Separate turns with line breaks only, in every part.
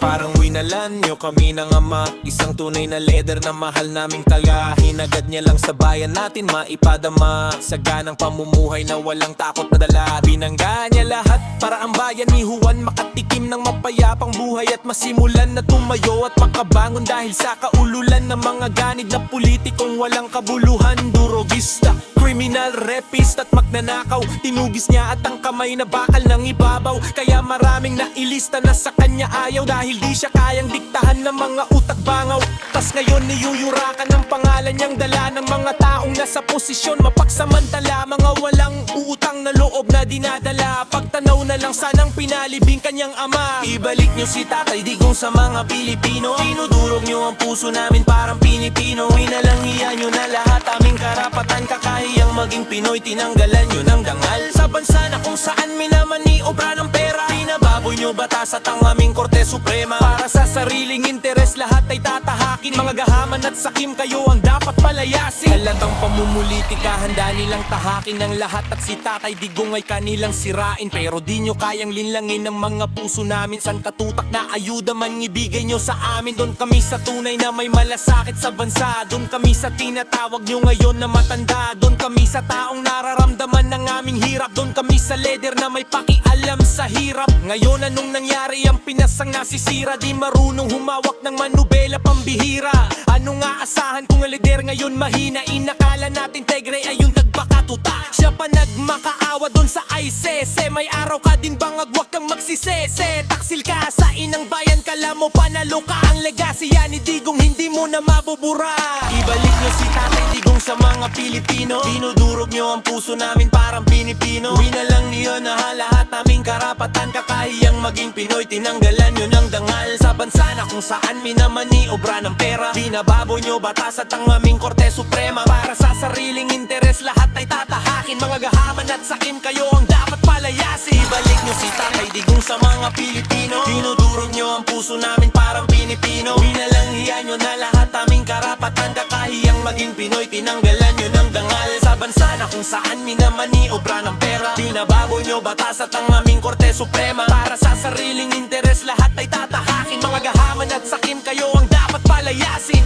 Parang winalan nyo kami ng ama, isang tunay na leader na mahal naming tala. Hinagad niya lang sa bayan natin maipadama, sa ganang pamumuhay na walang takot na dala. Binangga niya lahat para ang bayan ni Juan makatikim ng mapayapang buhay at masimulan na tumayo at makabangon dahil sa kaululan ng mga ganid na politikong walang kabuluhan. Durogista, criminal, rapist at magnanakaw, tinugis niya at ang kamay na bakal ng ibabaw. Kaya maraming nailista na sa kanya ayaw dahil di siya kayang diktahan ng mga utak bangaw. Tas ngayon niyuyurakan ang pangalan niyang dala ng mga taong nasa posisyon mapagsamantala. Mga walang uutang na loob na dinadala, pagtanaw na lang sanang pinalibing kanyang ama. Ibalik niyo si Tatay Digong sa mga Pilipino, dinudurog niyo ang puso namin parang Pinipino. Inalangian niyo na lahat aming karapatan, kakahiyang maging Pinoy, tinanggalan niyo ng dangal. Sa bansa na kung saan minamaniobra ng pera, binababoy niyo batas at ang aming Korte Suprema. Para sa sariling interes lahat ay tatahakin, mga gahaman at sakim kayo ang dapat palayasin. Halatang pamumulitika handa nilang tahakin ng lahat at si Tatay Digong ay kanilang sirain. Pero di nyo kayang linlangin ng mga puso namin, san katutak na ayuda man ibigay nyo sa amin. Doon kami sa tunay na may malasakit sa bansa, doon kami sa tinatawag nyo ngayon na matanda, doon kami sa taong nararamdaman ng aming hirap, doon kami sa leader na may pakialam sa hirap. Ngayon anong nangyari, ang Pinas ang nasisira, di marunong humawak ng manubela pambihira. Ano nga asahan kung ang leader ngayon mahina, inakala natin Tegre ay yung nagbakatuta, siya pa nagmakaawa doon sa ICC. May araw ka din bang agwag kang magsisese, taksil ka sa inang bayan, kala mo panalo ka. Ang legacy yan ni Digong hindi mo na mabubura. Ibalik nyo si Tatay Digong sa mga Pilipino, dinudurog nyo ang puso namin parang Pinipino. Winalang niyo na lahat aming karapatan, kakahiyang maging Pinoy, tinanggalan nyo ng dangal. Sa bansa na kung saan minamaniobra ng pera, binababoy nyo batas at ang aming Korte Suprema. Para sa sariling interes lahat ay tatahakin, mga gahaman at sakim kayo ang dapat palayasin. Ibalik nyo si Tatay Digong sa mga Pilipino, dinudurog nyo ang puso namin parang Pinipino. Winalanghiyan nyo na lahat aming karapatan, kakahiyang maging Pinoy, tinanggalan nyo ng dangal. Sa bansa na kung saan minamaniobra ng pera, binababoy nyo batas at ang aming Korte Suprema. Para sa sariling interes lahat ay tatahakin, mga gahaman at sakim kayo ang dapat palayasin.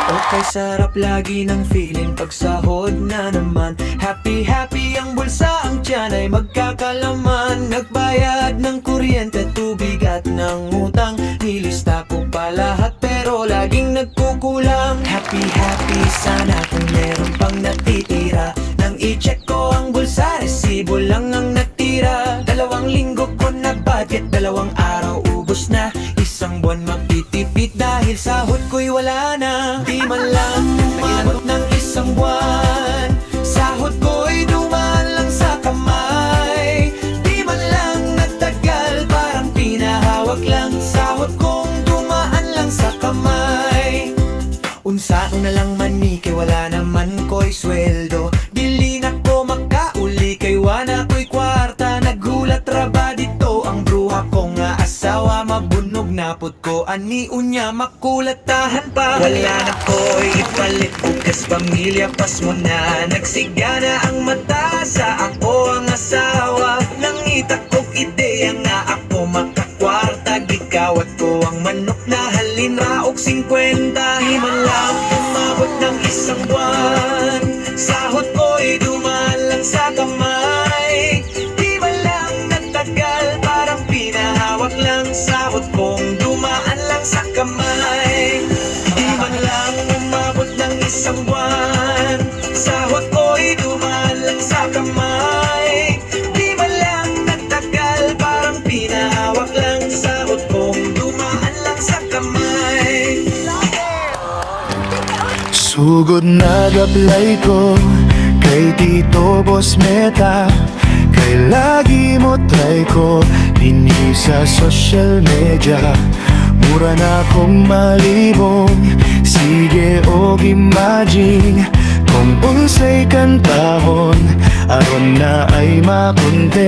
Okay, sarap lagi ng feeling pag sahod na naman. Happy happy ang bulsa, ang tiyan ay magkakalaman. Nagbayad ng kuryente, tubig at ng utang, nilista ko pa lahat pero laging nagkukulang. Happy happy sana kung meron pang natitira. Nang i-check ko ang bulsa, resibo lang ang natira. 2 linggo ko na budget, 2 araw ubos na. Isang buwan mapitipid dahil sahod ko'y wala na. Di man lang umabot ng isang buwan, sahod ko'y dumaan lang sa kamay. Di man lang nagtagal, parang pinahawak lang. Sahod kong dumaan lang sa kamay. Unsaon na lang man ni kay wala naman ko'y sweldo. Dili na ko makauli kay wala ko'y kwarta. Nagulat ra ba dito ang bruha ko nga asawa, mabunog napot ko ani unya makulatahan pa. Wala na ko'y ipalit bukas pamilya pas mo na. Nagsigana ang mata sa ako ang asawa. Nangita ko'y ideya nga ako makakwarta. Gikawat ko ang manok na halin raog 50. Di man lang umabot ng isang buwan, sahod ko'y dumaan lang sa kamay. Di man lang nagtagal, parang pinahawak lang. Sahod kong dumaan lang sa kamay. Di man lang umabot ng isang buwan, sahod ko'y dumaan lang sa kamay. Di man lang nagtagal, parang pinahawak lang. Sahod kong dumaan lang sa kamay.
Sugod nag-apply ko kay Tito Boss Meta, kay lagi mo try ko dinhi sa social media. Mura na kong malibong, sige og imagine kung unsay kantahon aron na ay makontent.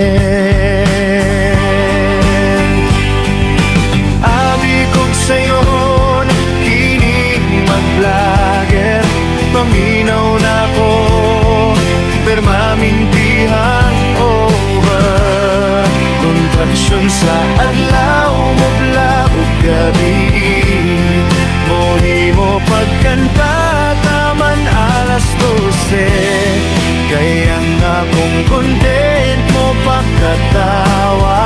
Abi kog sayon kining mag-vlogger, paminaw na ko pero mamintihang over. Contraction sa adlaw mo blag ug gabi. Mohimo pagkanta taman alas 12. Kaya nga kung content mo pagkatawa,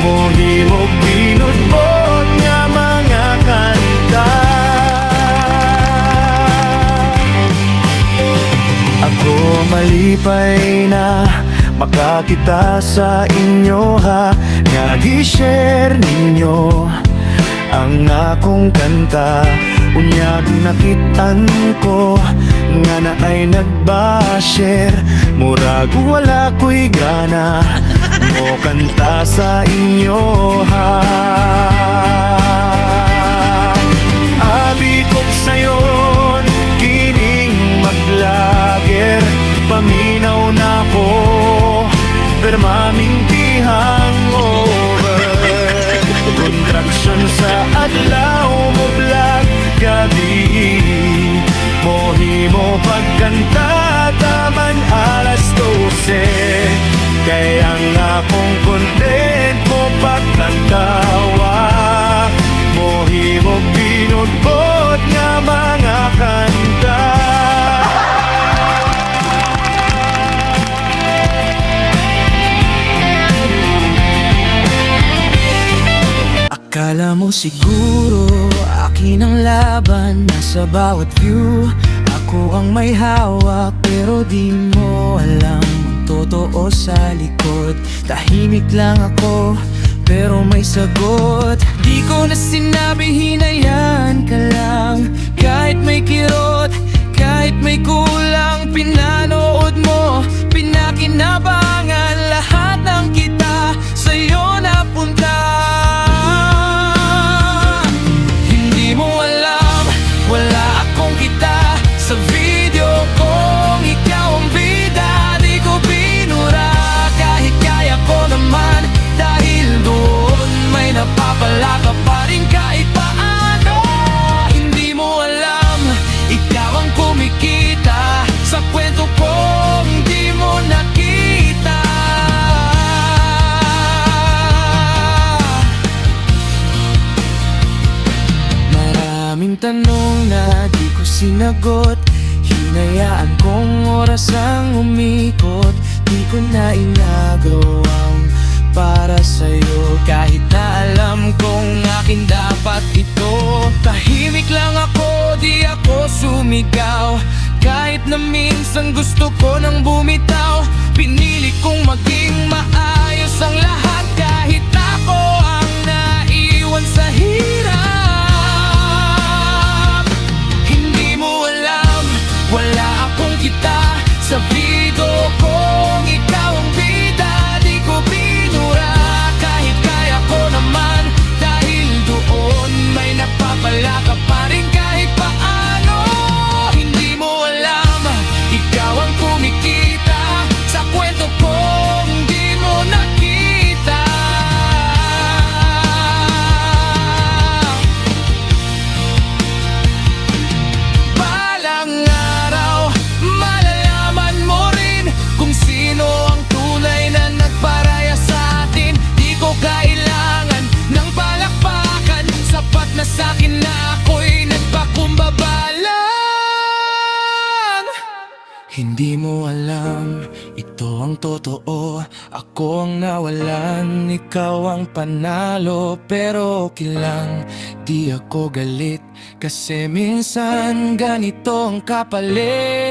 mohimo pinudbot nga mga kanta. Ako malipay na makakita sa inyo ha, nga gi-share ninyo ang akong kanta. Unyag nakitan ko nga na ay nagbashare, murag wala ko'y gana mo kanta sa inyo ha. Abi kong sayon kining maglager, paminaw na ko pero mamintihang over. Contraction sa adlaw mo vlog gabi, mohimo pagkanta taman alas 12. Kaya nga kung content mo pagkatawa, mohimo pinudbot nga mga kanta.
Akala mo siguro akin ang laban, nasa bawat view ako ang may hawak, pero di mo alam ang totoo sa likod. Tahimik lang ako pero may sagot. Di ko na sinabi, hinayaan ka lang. Kahit may kirot, kahit may kulang, pinanood mo, pinakinabangan. Lahat ng kita sa'yo napunta. Hindi mo alam, wala akong kita sa video kong ikaw ang bida. Di ko binura kahit kaya ko naman, dahil doon may napapala ka pa rin kahit paano. Hindi mo alam, ikaw ang kumikita sa kwento kong di mo nakita. Maraming tanong na di ko sinagot, hinayaan kong oras ang umikot. Di ko na inagawang para sa'yo, kahit na alam kong akin dapat ito. Tahimik lang ako, di ako sumigaw, kahit na minsan gusto ko nang bumitaw. Pinili kong maging maayos ang lahat, kahit ako ang naiwan sa hirap. Hindi mo alam, wala akong kita sa video kong ikaw ang bida. Di ko binura kahit kaya ko naman, dahil doon may napapala ka pa rin kahit paano. Hindi mo alam, ikaw ang kumikita sa kwento kong di mo nakita. Balang araw, malalaman mo rin kung sino ang tunay na nagparaya sa atin. Di ko kailangan ng palakpakan, sapat na sa'kin na ako'y nagpakumbaba lang. Hindi mo alam, ito ang totoo. Ako ang nawalan, ikaw ang panalo. Pero okay lang, di ako galit, kasi minsan ganito ang kapalit.